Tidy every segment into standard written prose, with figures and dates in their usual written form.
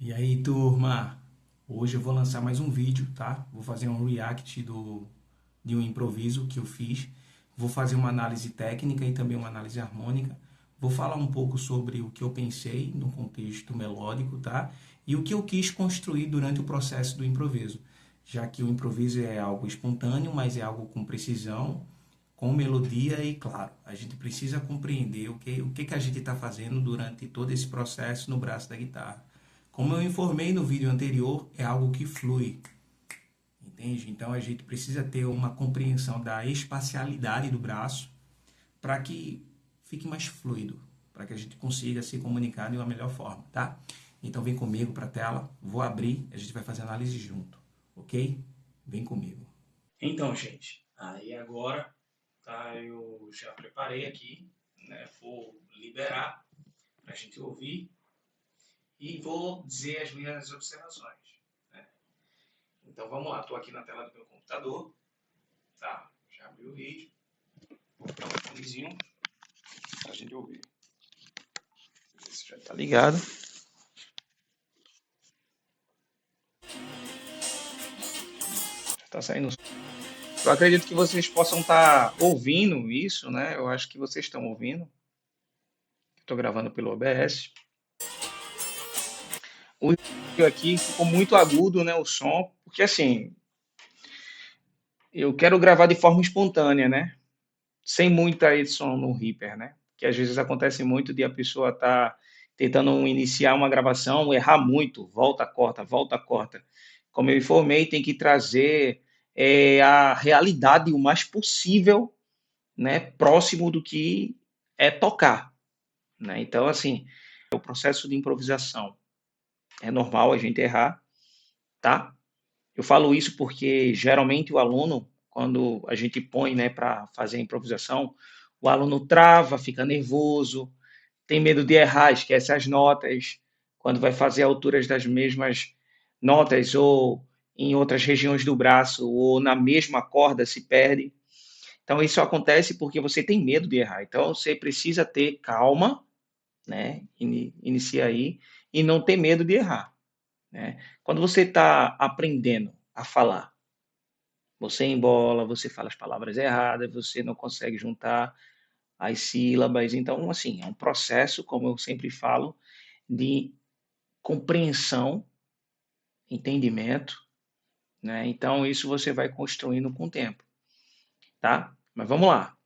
E aí, turma? Hoje eu vou lançar mais um vídeo, tá? Vou fazer um react de um improviso que eu fiz. Vou fazer uma análise técnica e também uma análise harmônica. Vou falar um pouco sobre o que eu pensei no contexto melódico, tá? E o que eu quis construir durante o processo do improviso. Já que o improviso é algo espontâneo, mas é algo com precisão, com melodia e, claro, a gente precisa compreender o que a gente está fazendo durante todo esse processo no braço da guitarra. Como eu informei no vídeo anterior, é algo que flui, entende? Então a gente precisa ter uma compreensão da espacialidade do braço para que fique mais fluido, para que a gente consiga se comunicar de uma melhor forma, tá? Então vem comigo para a tela, vou abrir, a gente vai fazer análise junto, ok? Vem comigo. Então, gente, aí agora, tá? Eu já preparei aqui, né? Vou liberar para a gente ouvir e vou dizer as minhas observações, né? Então vamos lá, estou aqui na tela do meu computador, tá? Já abri o vídeo, vou botar um fonezinho para a gente ouvir. Ver se já está ligado. Já está saindo. Eu acredito que vocês possam estar ouvindo isso, né? Eu acho que vocês estão ouvindo. Estou gravando pelo OBS. O vídeo aqui ficou muito agudo, né? O som, porque assim, eu quero gravar de forma espontânea, né? Sem muita edição no Reaper, né? Que às vezes acontece muito de a pessoa estar tentando iniciar uma gravação, errar muito, volta, corta, volta, corta. Como eu informei, tem que trazer a realidade o mais possível, né, próximo do que é tocar, né? Então, assim, é o processo de improvisação. É normal a gente errar, tá? Eu falo isso porque geralmente o aluno, quando a gente põe, né, para fazer a improvisação, o aluno trava, fica nervoso, tem medo de errar, esquece as notas, quando vai fazer alturas das mesmas notas ou em outras regiões do braço ou na mesma corda se perde. Então isso acontece porque você tem medo de errar. Então você precisa ter calma, né? Inicia aí e não ter medo de errar, né? Quando você está aprendendo a falar, você embola, você fala as palavras erradas, você não consegue juntar as sílabas. Então, assim, é um processo, como eu sempre falo, de compreensão, entendimento, né? Então, isso você vai construindo com o tempo, tá? Mas vamos lá.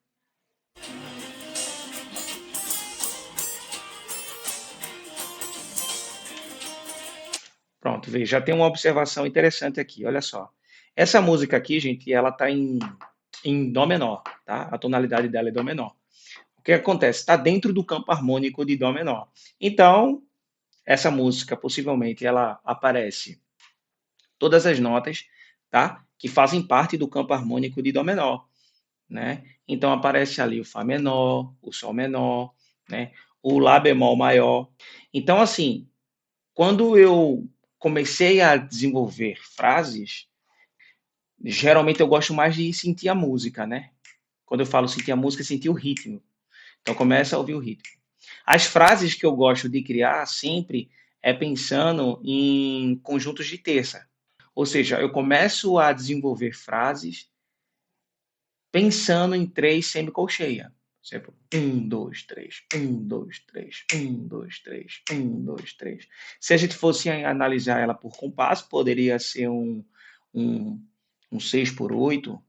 Pronto, veja, já tem uma observação interessante aqui, olha só. Essa música aqui, gente, ela tá em dó menor, tá? A tonalidade dela é dó menor. O que acontece? Está dentro do campo harmônico de dó menor. Então, essa música possivelmente ela aparece todas as notas, tá? Que fazem parte do campo harmônico de dó menor, né? Então aparece ali o fá menor, o sol menor, né? O lá bemol maior. Então assim, quando eu comecei a desenvolver frases, geralmente eu gosto mais de sentir a música, né? Quando eu falo sentir a música, sentir o ritmo. Então começa a ouvir o ritmo. As frases que eu gosto de criar sempre é pensando em conjuntos de terça. Ou seja, eu começo a desenvolver frases pensando em três semicolcheia. Sempre um, dois, três, um, dois, três, um, dois, três, um, dois, três. Se a gente fosse analisar ela por compasso, poderia ser um, um 6 por 8.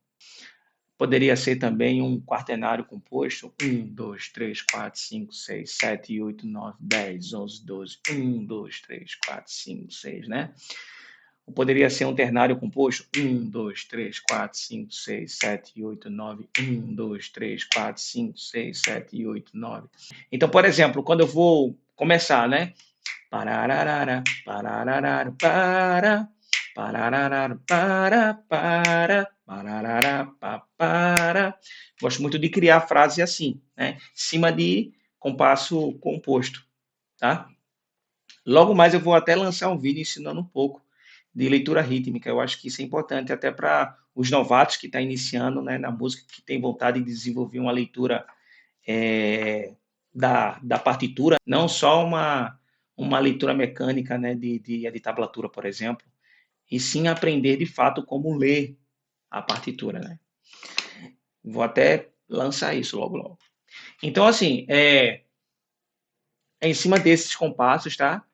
Poderia ser também um quaternário composto. Um, 2, 3, 4, 5, 6, 7, 8, 9, 10, 11, 12. Um, 2, 3, 4, 5, 6, né? Ou poderia ser um ternário composto. Um, 2, 3, 4, 5, 6, 7, 8, 9. Um, 2, 3, 4, 5, 6, 7, 8, 9. Então, por exemplo, quando eu vou começar, né? Pararara, pararara, para, pararara, para, pararara, para. Gosto muito de criar frases assim, né? Em cima de compasso composto, tá? Logo mais eu vou até lançar um vídeo ensinando um pouco de leitura rítmica. Eu acho que isso é importante até para os novatos que estão iniciando, né, na música, que tem vontade de desenvolver uma leitura da partitura, não só uma leitura mecânica, né, de tablatura, por exemplo, e sim aprender de fato como ler a partitura, né? Vou até lançar isso logo logo. Então, assim, é em cima desses compassos, tá?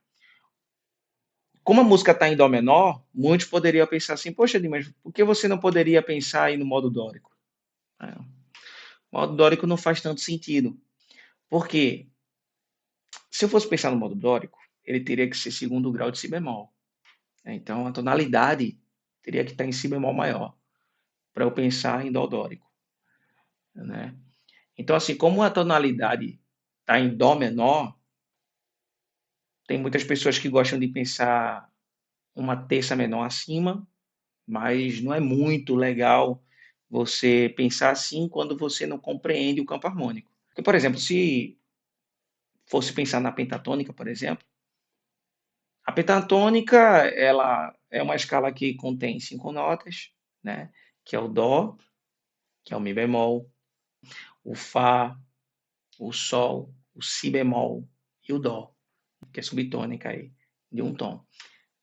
Como a música está em dó menor, muitos poderiam pensar assim, poxa, mas por que você não poderia pensar aí no modo dórico? É, o modo dórico não faz tanto sentido. Porque se eu fosse pensar no modo dórico, ele teria que ser segundo grau de si bemol. Então a tonalidade teria que estar em si bemol maior para eu pensar em dó dórico, né? Então assim, como a tonalidade está em dó menor, tem muitas pessoas que gostam de pensar uma terça menor acima, mas não é muito legal você pensar assim quando você não compreende o campo harmônico. Porque, por exemplo, se fosse pensar na pentatônica, por exemplo, a pentatônica ela é uma escala que contém 5 notas, né? Que é o dó, que é o mi bemol, o fá, o sol, o si bemol e o dó, que é subtônica aí de um tom,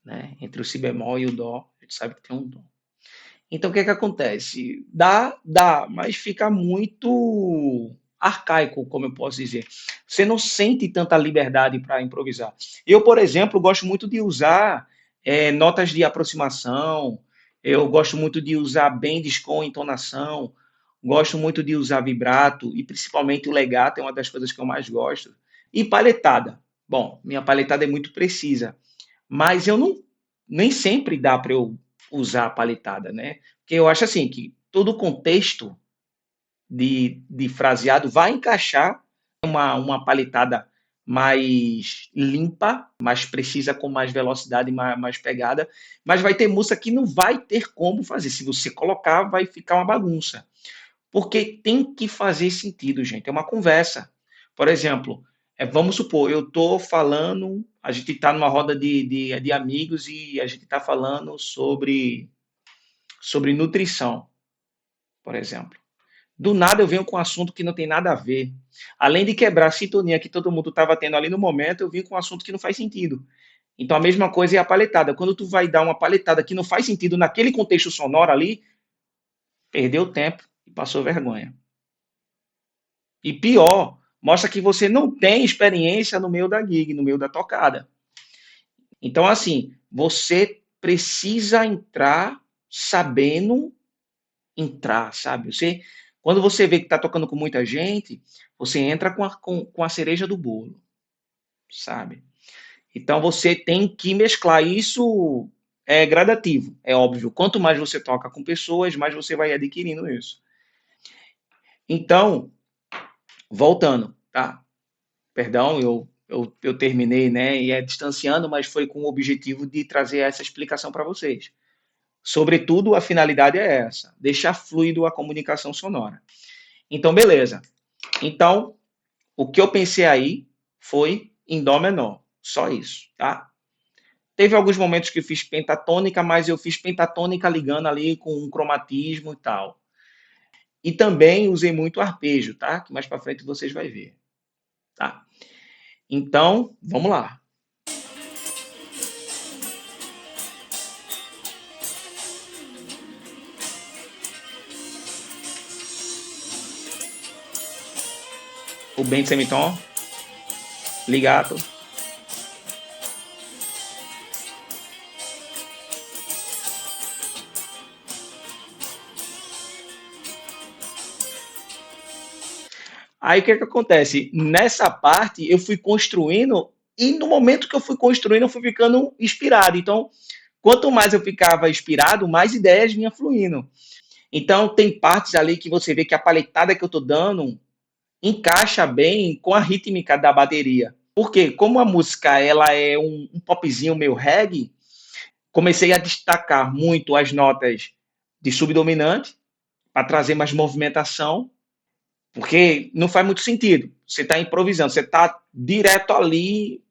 né? Entre o si bemol e o dó, a gente sabe que tem um tom. Então, o que é que acontece? Dá, mas fica muito arcaico, como eu posso dizer. Você não sente tanta liberdade para improvisar. Eu, por exemplo, gosto muito de usar notas de aproximação, eu gosto muito de usar bends com entonação, gosto muito de usar vibrato, e principalmente o legato é uma das coisas que eu mais gosto. E palhetada. Bom, minha palhetada é muito precisa, mas eu não nem sempre dá para eu usar a paletada, né? Porque eu acho assim que todo o contexto de fraseado vai encaixar uma paletada mais limpa, mais precisa, com mais velocidade, mais pegada, mas vai ter música que não vai ter como fazer. Se você colocar, vai ficar uma bagunça. Porque tem que fazer sentido, gente. É uma conversa. Por exemplo, vamos supor, eu estou falando, a gente está numa roda de amigos e a gente está falando sobre nutrição, por exemplo. Do nada eu venho com um assunto que não tem nada a ver. Além de quebrar a sintonia que todo mundo estava tendo ali no momento, eu vim com um assunto que não faz sentido. Então a mesma coisa é a paletada. Quando tu vai dar uma paletada que não faz sentido naquele contexto sonoro ali, perdeu tempo e passou vergonha. E pior, mostra que você não tem experiência no meio da gig, no meio da tocada. Então, assim, você precisa entrar sabendo entrar, sabe? Quando você vê que está tocando com muita gente, você entra com a cereja do bolo, sabe? Então, você tem que mesclar isso. É gradativo, é óbvio. Quanto mais você toca com pessoas, mais você vai adquirindo isso. Então, voltando, tá? Perdão, eu terminei, né, e distanciando, mas foi com o objetivo de trazer essa explicação para vocês. Sobretudo, a finalidade é essa, deixar fluido a comunicação sonora. Então, beleza. Então, o que eu pensei aí foi em dó menor, só isso, tá? Teve alguns momentos que eu fiz pentatônica, mas eu fiz pentatônica ligando ali com um cromatismo e tal. E também usei muito arpejo, tá? Que mais para frente vocês vão ver, tá? Então, vamos lá. O bend semitom, ligato. Aí o que acontece? Nessa parte eu fui construindo e no momento que eu fui construindo eu fui ficando inspirado. Então, quanto mais eu ficava inspirado, mais ideias vinham fluindo. Então, tem partes ali que você vê que a paletada que eu estou dando encaixa bem com a rítmica da bateria. Porque como a música ela é um popzinho meio reggae, comecei a destacar muito as notas de subdominante para trazer mais movimentação, porque não faz muito sentido. Você está improvisando, você está direto ali,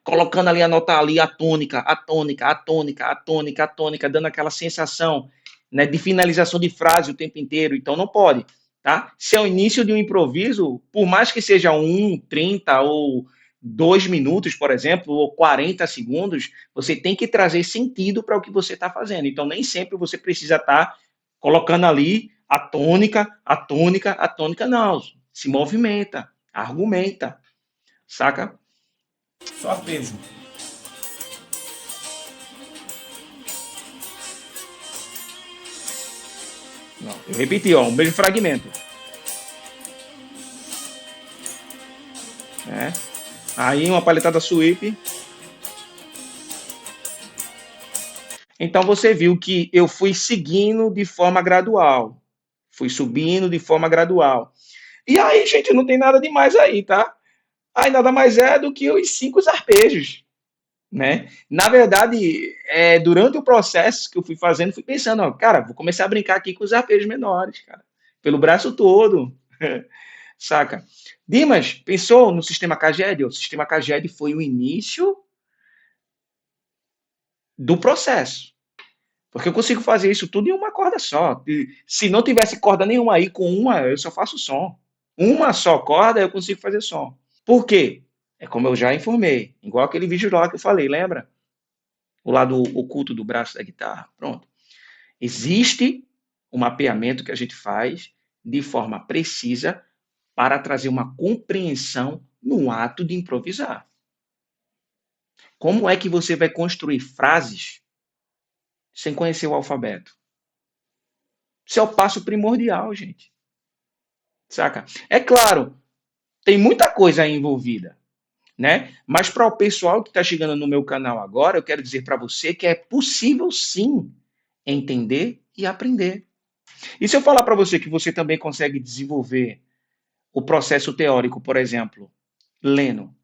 colocando ali a nota ali, a tônica, a tônica, a tônica, a tônica, a tônica, dando aquela sensação, né, de finalização de frase o tempo inteiro. Então não pode, tá? Se é o início de um improviso, por mais que seja 1, 30 ou 2 minutos, por exemplo, ou 40 segundos, você tem que trazer sentido para o que você está fazendo. Então, nem sempre você precisa estar colocando ali a tônica, a tônica, a tônica. Não, se movimenta, argumenta, saca? Só arpejo. Não, eu repeti, ó, o mesmo fragmento. Né? Aí uma paletada sweep. Então você viu que eu fui seguindo de forma gradual. Fui subindo de forma gradual. E aí, gente, não tem nada demais aí, tá? Aí nada mais é do que os 5 arpejos, né? Na verdade, durante o processo que eu fui fazendo, fui pensando, ó, cara, vou começar a brincar aqui com os arpejos menores, cara. Pelo braço todo, saca? Dimas, pensou no sistema Caged? O sistema Caged foi o início do processo. Porque eu consigo fazer isso tudo em uma corda só. E se não tivesse corda nenhuma aí, com uma eu só faço som. Uma só corda eu consigo fazer som. Por quê? É como eu já informei. Igual aquele vídeo lá que eu falei, lembra? O lado oculto do braço da guitarra. Pronto. Existe um mapeamento que a gente faz de forma precisa para trazer uma compreensão no ato de improvisar. Como é que você vai construir frases sem conhecer o alfabeto? Isso é o passo primordial, gente. Saca? É claro, tem muita coisa aí envolvida, né? Mas para o pessoal que está chegando no meu canal agora, eu quero dizer para você que é possível sim entender e aprender. E se eu falar para você que você também consegue desenvolver o processo teórico, por exemplo, lendo?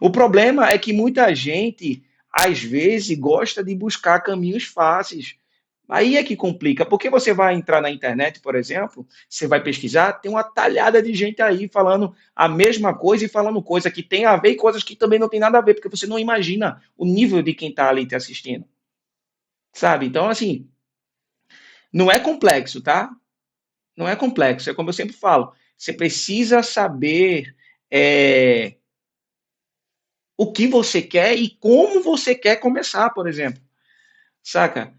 O problema é que muita gente, às vezes, gosta de buscar caminhos fáceis. Aí é que complica, porque você vai entrar na internet, por exemplo, você vai pesquisar, tem uma talhada de gente aí falando a mesma coisa e falando coisa que tem a ver e coisas que também não tem nada a ver, porque você não imagina o nível de quem está ali te assistindo, sabe? Então, assim, não é complexo, tá? Não é complexo, é como eu sempre falo, você precisa saber é, o que você quer e como você quer começar, por exemplo, saca?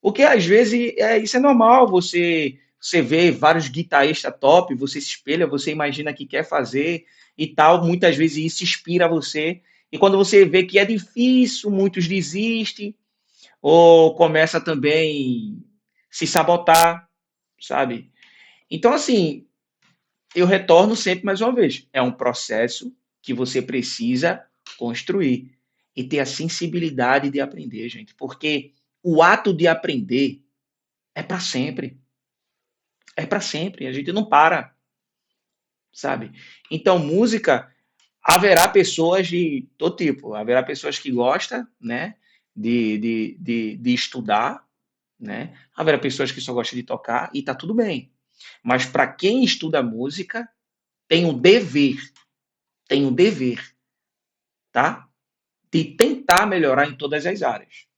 Porque às vezes isso é normal, você vê vários guitarristas top, você se espelha, você imagina que quer fazer e tal, muitas vezes isso inspira você. E quando você vê que é difícil, muitos desistem ou começa também se sabotar, sabe? Então assim, eu retorno sempre mais uma vez, é um processo que você precisa construir e ter a sensibilidade de aprender, gente, porque o ato de aprender é para sempre. É para sempre. A gente não para, sabe? Então, música, haverá pessoas de todo tipo. Haverá pessoas que gostam, né? De estudar, né? Haverá pessoas que só gostam de tocar e tá tudo bem. Mas para quem estuda música, tem o dever, tem o dever, tá? De tentar melhorar em todas as áreas.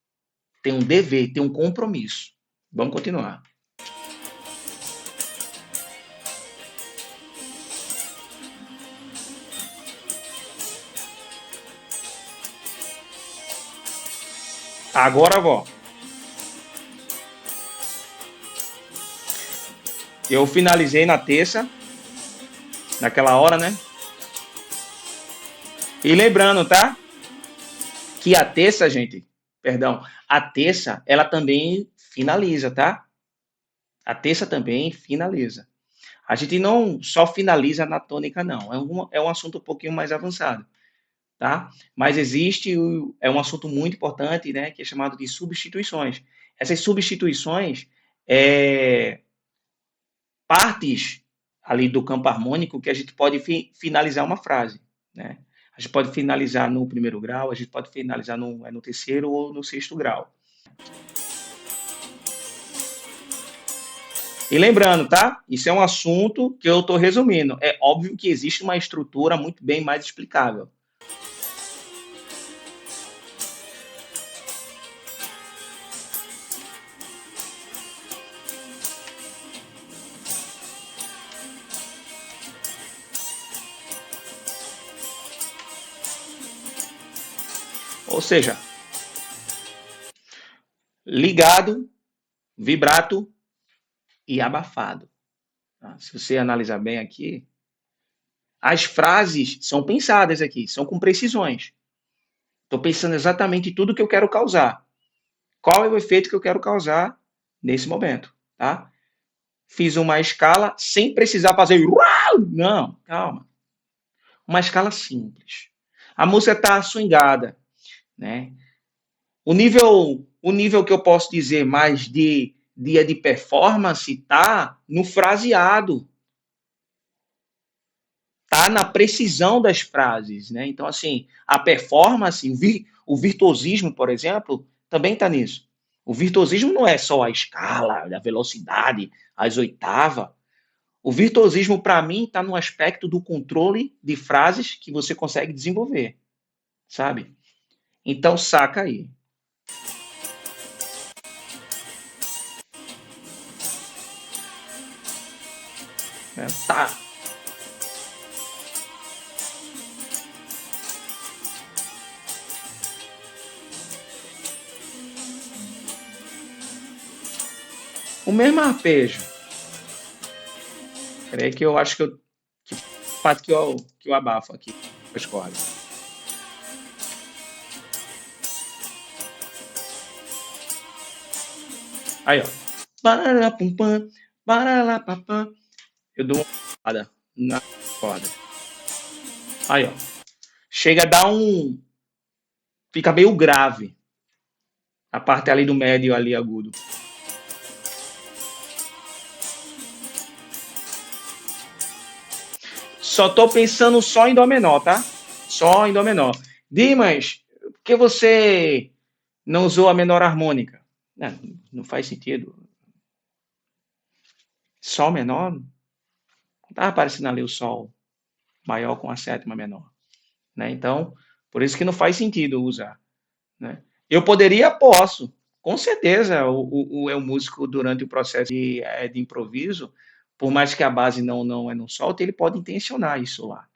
Tem um dever, tem um compromisso. Vamos continuar. Agora, vó, eu finalizei na terça, naquela hora, né? E lembrando, tá? Que a terça, gente, perdão, a terça, ela também finaliza, tá? A terça também finaliza. A gente não só finaliza na tônica, não. É um assunto um pouquinho mais avançado, tá? Mas existe, é um assunto muito importante, né? Que é chamado de substituições. Essas substituições é partes ali do campo harmônico que a gente pode finalizar uma frase, né? A gente pode finalizar no primeiro grau, a gente pode finalizar no terceiro ou no sexto grau. E lembrando, tá? Isso é um assunto que eu estou resumindo. É óbvio que existe uma estrutura muito bem mais explicável. Ou seja, ligado, vibrato e abafado. Tá? Se você analisar bem aqui, as frases são pensadas aqui, são com precisões. Estou pensando exatamente em tudo que eu quero causar. Qual é o efeito que eu quero causar nesse momento, tá? Fiz uma escala sem precisar fazer. Não, calma. Uma escala simples. A música está swingada, né? O nível que eu posso dizer mais de performance tá no fraseado, tá na precisão das frases, né? Então, assim, a performance, o virtuosismo, por exemplo, também tá nisso. O virtuosismo não é só a escala, a velocidade, as oitavas. O virtuosismo, para mim, está no aspecto do controle de frases que você consegue desenvolver, sabe? Então, saca aí. Né? Tá. O mesmo arpejo. Peraí que eu acho que eu. Que parte que eu abafo aqui. As cordas. Aí, ó. Pararapum-pam, pararapapam. Eu dou uma parada na corda. Aí, ó. Chega a dar um. Fica meio grave. A parte ali do médio ali agudo. Só tô pensando só em dó menor, tá? Só em dó menor. Dimas, por que você não usou a menor harmônica? Não, não faz sentido. Sol menor? Não tá aparecendo ali o sol maior com a sétima menor, né? Então, por isso que não faz sentido usar, né? Eu poderia, posso, com certeza, o músico durante o processo de improviso, por mais que a base não é no sol, ele pode intencionar isso lá.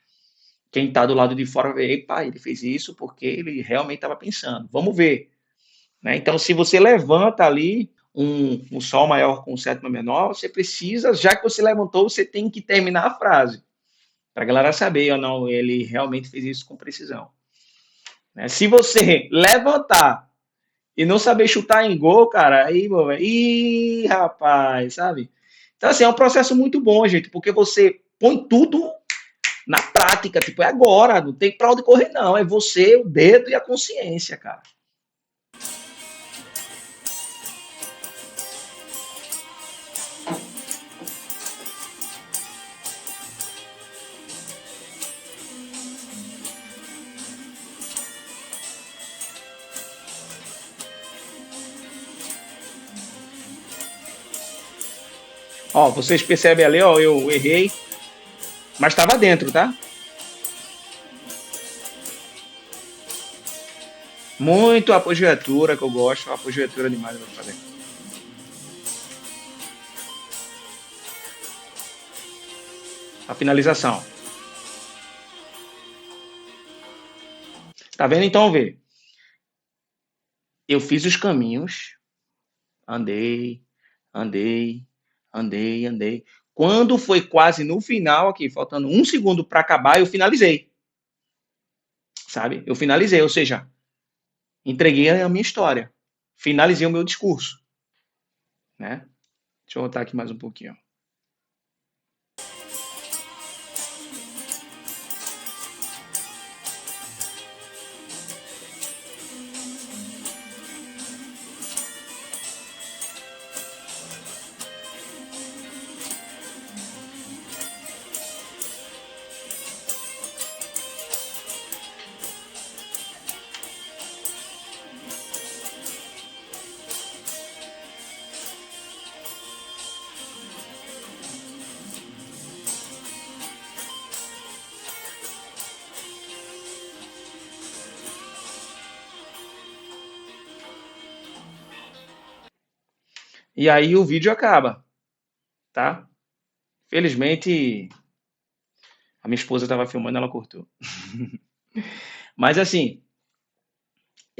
Quem está do lado de fora vê, epa, ele fez isso porque ele realmente estava pensando. Vamos ver. Né? Então, se você levanta ali um sol maior com um sétima menor, você precisa, já que você levantou, você tem que terminar a frase. Para a galera saber ou não, ele realmente fez isso com precisão. Né? Se você levantar e não saber chutar em gol, cara, aí, meu, ih, rapaz, sabe? Então, assim, é um processo muito bom, gente, porque você põe tudo na prática, tipo, é agora, não tem pra onde correr, não. É você, o dedo e a consciência, cara. Ó, vocês percebem ali, ó, eu errei, mas estava dentro, tá? Muito apogiatura que eu gosto, apogiatura demais eu vou fazer. A finalização. Tá vendo? Então, vê. Eu fiz os caminhos, andei, andei, andei. Quando foi quase no final aqui, faltando um segundo para acabar, eu finalizei. Sabe? Eu finalizei, ou seja, entreguei a minha história. Finalizei o meu discurso, né? Deixa eu voltar aqui mais um pouquinho. E aí o vídeo acaba, tá? Felizmente, a minha esposa estava filmando, ela cortou. Mas assim,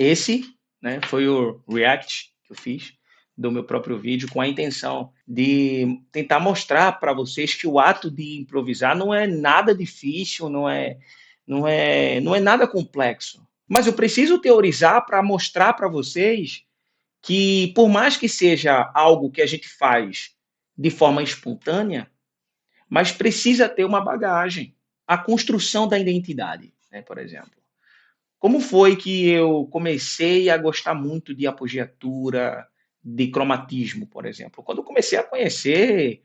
Esse, né, foi o react que eu fiz do meu próprio vídeo com a intenção de tentar mostrar para vocês que o ato de improvisar não é nada difícil, não é nada complexo. Mas eu preciso teorizar para mostrar para vocês que, por mais que seja algo que a gente faz de forma espontânea, mas precisa ter uma bagagem, a construção da identidade, né, por exemplo. Como foi que eu comecei a gostar muito de apogiatura, de cromatismo, por exemplo? Quando eu comecei a conhecer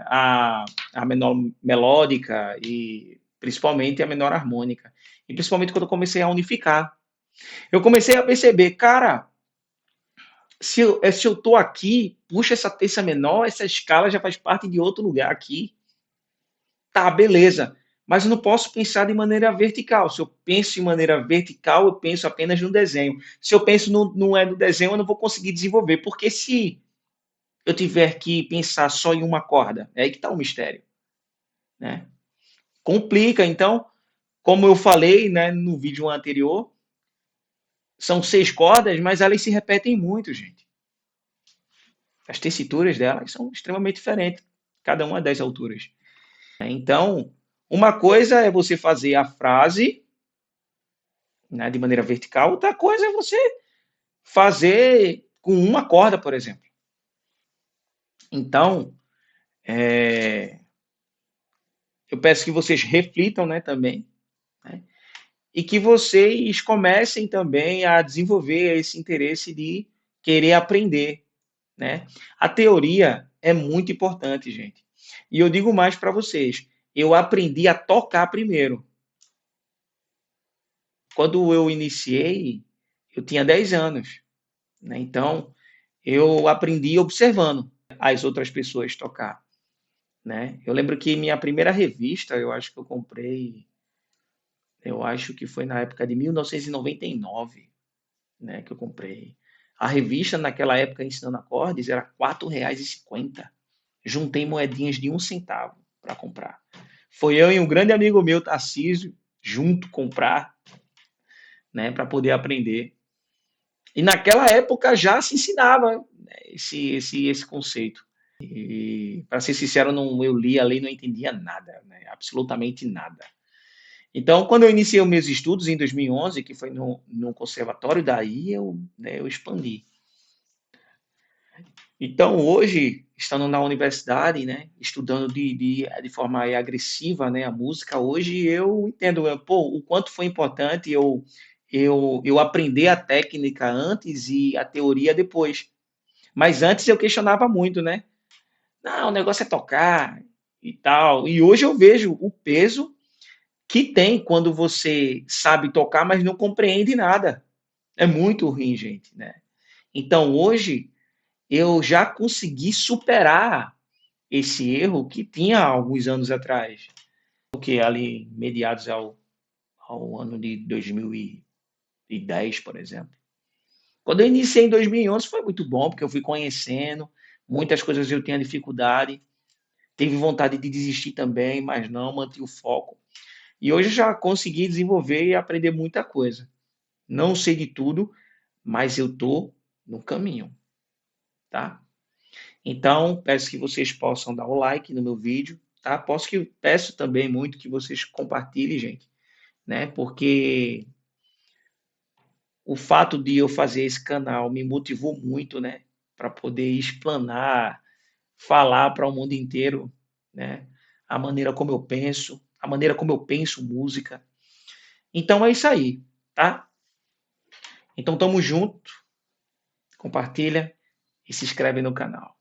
a menor melódica e principalmente a menor harmônica. E principalmente quando eu comecei a unificar. Eu comecei a perceber, cara, se eu estou aqui, puxa essa terça menor, essa escala já faz parte de outro lugar aqui. Tá, beleza. Mas eu não posso pensar de maneira vertical. Se eu penso de maneira vertical, eu penso apenas no desenho. Se eu penso no desenho, eu não vou conseguir desenvolver. Porque se eu tiver que pensar só em uma corda, é aí que está o mistério. Né? Complica. Então, como eu falei, né, no vídeo anterior, são 6 cordas, mas elas se repetem muito, gente. As tessituras delas são extremamente diferentes, cada uma das alturas. Então, uma coisa é você fazer a frase, né, de maneira vertical, outra coisa é você fazer com uma corda, por exemplo. Então, eu peço que vocês reflitam, né, também, né, e que vocês comecem também a desenvolver esse interesse de querer aprender, né? A teoria é muito importante, gente. E eu digo mais para vocês, eu aprendi a tocar primeiro. Quando eu iniciei, eu tinha 10 anos, né? Então, eu aprendi observando as outras pessoas tocar, né? Eu lembro que minha primeira revista, eu acho que eu comprei, eu acho que foi na época de 1999, né, que eu comprei. A revista naquela época ensinando acordes era R$ 4,50. Juntei moedinhas de 1 centavo para comprar. Foi eu e um grande amigo meu, Tarcísio, junto comprar, né, para poder aprender. E naquela época já se ensinava, né, esse conceito. E, para ser sincero, não, eu li a lei e não entendia nada, né, absolutamente nada. Então, quando eu iniciei os meus estudos em 2011, que foi no conservatório, daí eu expandi. Então, hoje, estando na universidade, né, estudando de forma agressiva, né, a música, hoje eu entendo, pô, o quanto foi importante eu aprender a técnica antes e a teoria depois. Mas antes eu questionava muito, né? Não, o negócio é tocar e tal. E hoje eu vejo o peso que tem quando você sabe tocar, mas não compreende nada. É muito ruim, gente, né? Então, hoje, eu já consegui superar esse erro que tinha alguns anos atrás, porque ali mediados ao ano de 2010, por exemplo. Quando eu iniciei em 2011 foi muito bom, porque eu fui conhecendo, muitas coisas eu tinha dificuldade, tive vontade de desistir também, mas não, mantive o foco. E hoje eu já consegui desenvolver e aprender muita coisa. Não sei de tudo, mas eu estou no caminho, tá? Então, peço que vocês possam dar o like no meu vídeo, tá? Peço também muito que vocês compartilhem, gente, né? Porque o fato de eu fazer esse canal me motivou muito, né? Para poder explanar, falar para o mundo inteiro, né? A maneira como eu penso, a maneira como eu penso música. Então é isso aí, tá? Então tamo junto, compartilha e se inscreve no canal.